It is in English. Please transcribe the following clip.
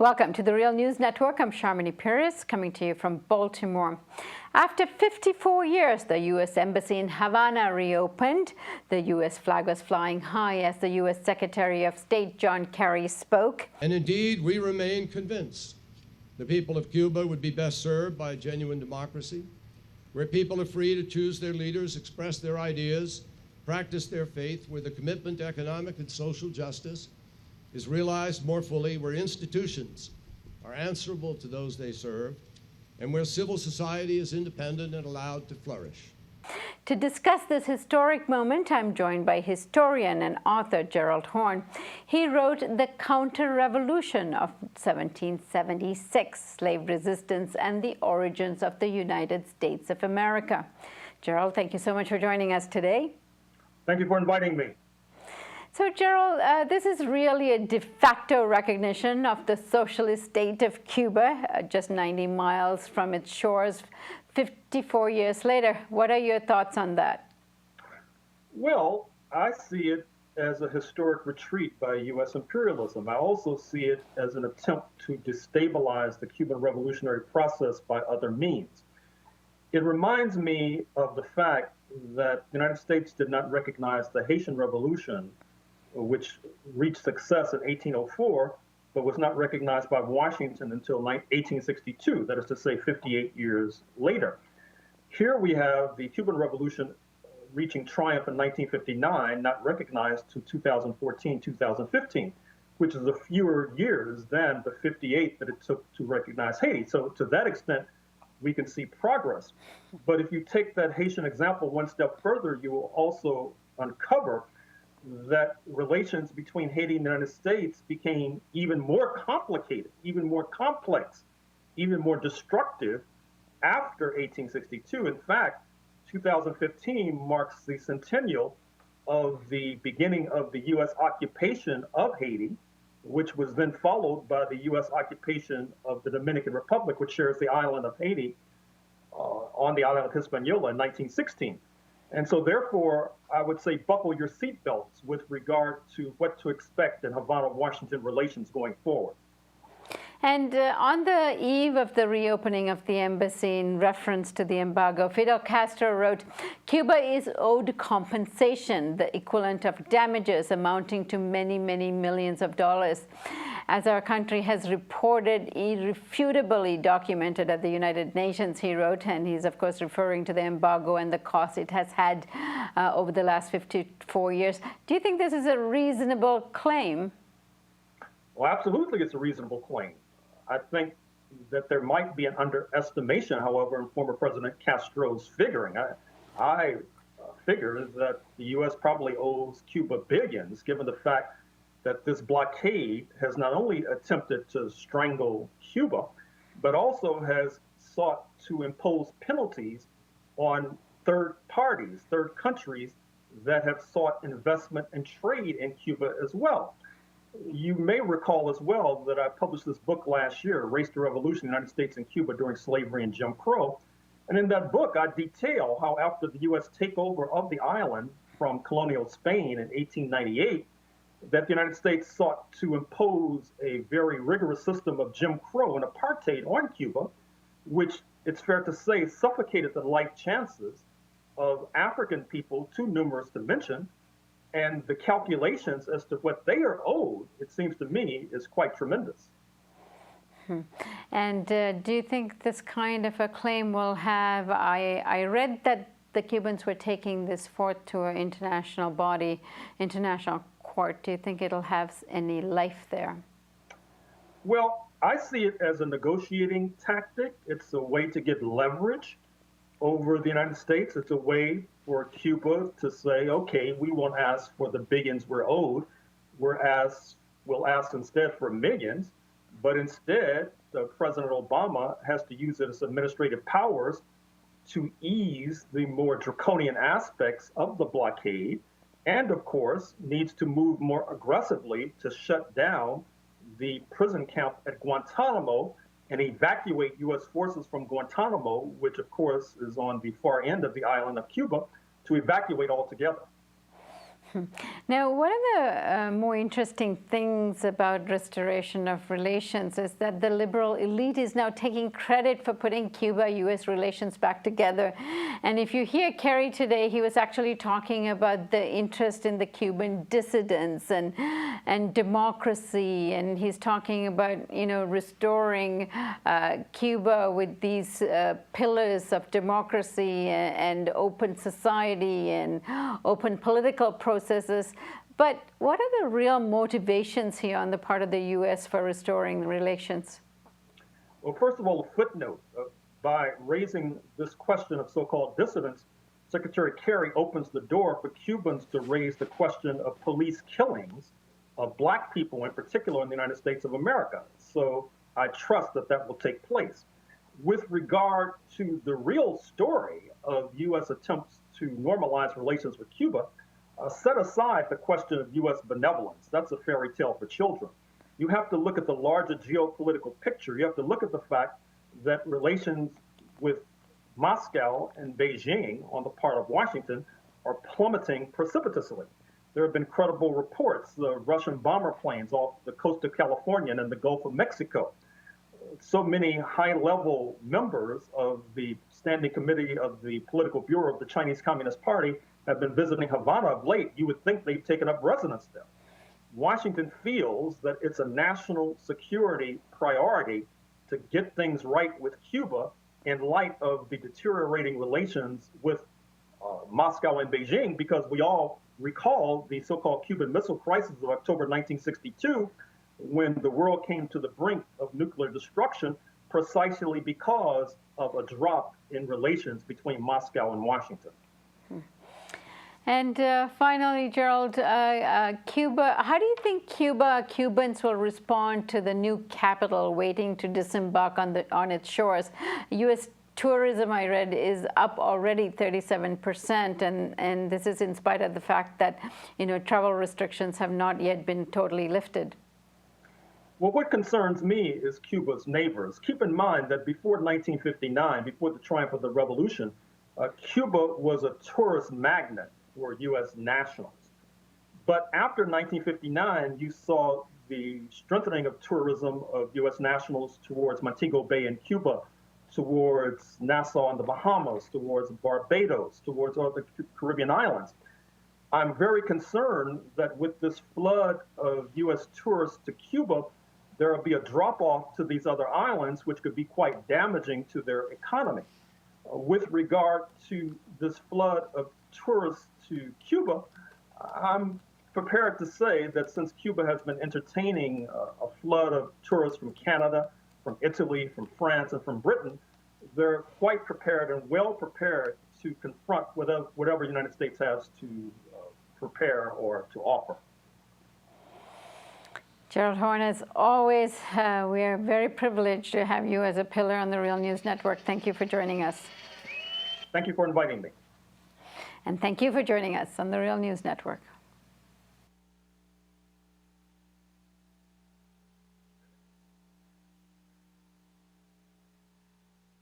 Welcome to the Real News Network. I'm Sharmini Pires, coming to you from Baltimore. After 54 years, the U.S. Embassy in Havana reopened. The U.S. flag was flying high as the U.S. Secretary of State John Kerry spoke. And indeed, we remain convinced the people of Cuba would be best served by a genuine democracy, where people are free to choose their leaders, express their ideas, practice their faith, where the commitment to economic and social justice is realized more fully, where institutions are answerable to those they serve, and where civil society is independent and allowed to flourish. To discuss this historic moment, I'm joined by historian and author Gerald Horne. He wrote The Counter-Revolution of 1776, Slave Resistance and the Origins of the United States of America. Gerald, thank you so much for joining us today. Thank you for inviting me. So, Gerald, this is really a de facto recognition of the socialist state of Cuba, just 90 miles from its shores 54 years later. What are your thoughts on that? Well, I see it as a historic retreat by U.S. imperialism. I also see it as an attempt to destabilize the Cuban revolutionary process by other means. It reminds me of the fact that the United States did not recognize the Haitian Revolution, which reached success in 1804, but was not recognized by Washington until 1862, that is to say 58 years later. Here we have the Cuban Revolution reaching triumph in 1959, not recognized to 2014, 2015, which is a fewer years than the 58 that it took to recognize Haiti. So to that extent, we can see progress. But if you take that Haitian example one step further, you will also uncover that relations between Haiti and the United States became even more complicated, even more complex, even more destructive after 1862. In fact, 2015 marks the centennial of the beginning of the U.S. occupation of Haiti, which was then followed by the U.S. occupation of the Dominican Republic, which shares the island of Haiti on the island of Hispaniola in 1916. And so therefore, I would say buckle your seatbelts with regard to what to expect in Havana-Washington relations going forward. And on the eve of the reopening of the embassy, in reference to the embargo, Fidel Castro wrote, "Cuba is owed compensation, the equivalent of damages amounting to many, many millions of dollars. As our country has reported, irrefutably documented at the United Nations," he wrote, and he's of course referring to the embargo and the cost it has had over the last 54 years. Do you think this is a reasonable claim? Well, absolutely it's a reasonable claim. I think that there might be an underestimation, however, in former President Castro's figuring. I figure that the U.S. probably owes Cuba billions, given the fact that this blockade has not only attempted to strangle Cuba, but also has sought to impose penalties on third parties, third countries that have sought investment and trade in Cuba as well. You may recall as well that I published this book last year, Race to Revolution, United States and Cuba During Slavery and Jim Crow. And in that book, I detail how after the U.S. takeover of the island from colonial Spain in 1898, that the United States sought to impose a very rigorous system of Jim Crow and apartheid on Cuba, which it's fair to say suffocated the life chances of African people, too numerous to mention. And the calculations as to what they are owed, it seems to me, is quite tremendous. And do you think this kind of a claim will have, I read that the Cubans were taking this forth to an international body, international court. Do you think it'll have any life there? Well, I see it as a negotiating tactic. It's a way to get leverage over the United States. It's a way for Cuba to say, okay, we won't ask for the billions we're owed. We'll ask instead for millions. But instead, President Obama has to use its administrative powers to ease the more draconian aspects of the blockade, and of course, needs to move more aggressively to shut down the prison camp at Guantanamo and evacuate U.S. forces from Guantanamo, which of course is on the far end of the island of Cuba, to evacuate altogether. Now, one of the more interesting things about restoration of relations is that the liberal elite is now taking credit for putting Cuba-U.S. relations back together. And if you hear Kerry today, he was actually talking about the interest in the Cuban dissidents and democracy, and he's talking about, you know, restoring Cuba with these pillars of democracy and open society and open political processes. But what are the real motivations here on the part of the U.S. for restoring relations? Well, first of all, a footnote. By raising this question of so-called dissidents, Secretary Kerry opens the door for Cubans to raise the question of police killings of Black people, in particular in the United States of America. So I trust that that will take place. With regard to the real story of U.S. attempts to normalize relations with Cuba, set aside the question of U.S. benevolence. That's a fairy tale for children. You have to look at the larger geopolitical picture. You have to look at the fact that relations with Moscow and Beijing on the part of Washington are plummeting precipitously. There have been credible reports, the Russian bomber planes off the coast of California and in the Gulf of Mexico. So many high-level members of the Standing Committee of the Political Bureau of the Chinese Communist Party have been visiting Havana of late. You would think they've taken up residence there. Washington feels that it's a national security priority to get things right with Cuba in light of the deteriorating relations with Moscow and Beijing, because we all recall the so-called Cuban Missile Crisis of October 1962, when the world came to the brink of nuclear destruction precisely because of a drop in relations between Moscow and Washington. And finally, Gerald, Cuba, how do you think Cubans will respond to the new capital waiting to disembark on its shores? U.S. tourism, I read, is up already 37%, and this is in spite of the fact that, you know, travel restrictions have not yet been totally lifted. Well, what concerns me is Cuba's neighbors. Keep in mind that before 1959, before the triumph of the revolution, Cuba was a tourist magnet for U.S. nationals. But after 1959, you saw the strengthening of tourism of U.S. nationals towards Montego Bay in Cuba, towards Nassau in the Bahamas, towards Barbados, towards other Caribbean islands. I'm very concerned that with this flood of U.S. tourists to Cuba, there will be a drop-off to these other islands, which could be quite damaging to their economy. With regard to this flood of tourists to Cuba, I'm prepared to say that since Cuba has been entertaining a flood of tourists from Canada, from Italy, from France, and from Britain, they're quite prepared and well prepared to confront whatever the United States has to prepare or to offer. Gerald Horne, as always, we are very privileged to have you as a pillar on the Real News Network. Thank you for joining us. Thank you for inviting me. And thank you for joining us on the Real News Network.